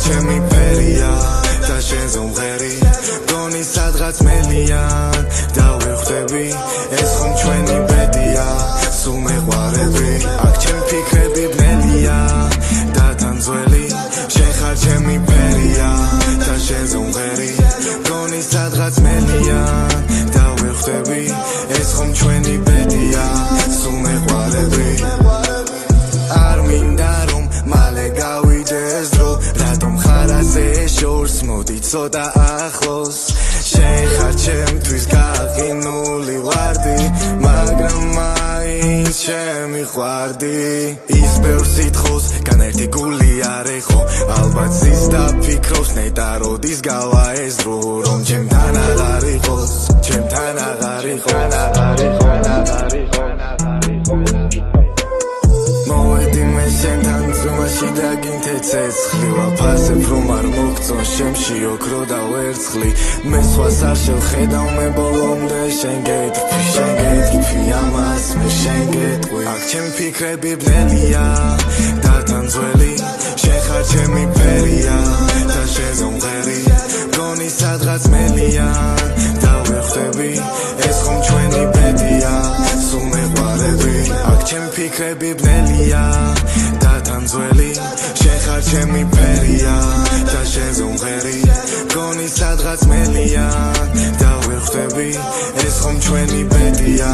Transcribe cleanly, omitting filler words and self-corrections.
ჩემი ფერია და შენ ზომღერი გონი სადღაც მელიან და ვხვდები ეს ხომ ჩვენი ბედია სულ მეყვარები აქ ჩემი ფიქრები ბნელია და თან ძველი შენ ხარ ჩემი ფერია და შენ ზომღერი გონი სადღაც მელიან და ვხვდები ეს ხომ ჩვენი ბედია სულ მეყვარები არ მინდა რომ მალე გავიდეს დრო რატომ ხარ ასე შორს მოდი ცოტა ახლოს შენ ხარ ჩემთვის გაყინული ვარდი მაგრამ მაინც ჩემი ხვარდი ის ბევრ სიტყვას განერთი გული არ ეხო ალბათ ზის დაფიქრობს ნეტა როდის გავა ეს დრო რომ ჩემთან აღარ იყოს ჩემთან აღარ იყოს შენთან ზომაში დაგინთე ცეცხლი ვაფასებ რომ არ მოგწონ შემში ოქრო და ვერცხლი მე სხვას არ შევხედავ მე ბოლომდე შენ გეტყვი ამას მე შენ გეტყვი აქ ჩემი ფიქრები ბნელია და თან ძველი შენ ხარ ჩემი ფერია და შენ ზომღერი გონი სადღაც მელიან და ვხვდები ეს ხომ ჩვენი ბედია სულ მეყვარები აქ ჩემი ფიქრები ბნელია და თან ძველი შენ ხარ ჩემი ფერია და შენ ზომღერი გონი სადღაც მელიან და ვხვდები ეს ხომ ჩვენი ბედია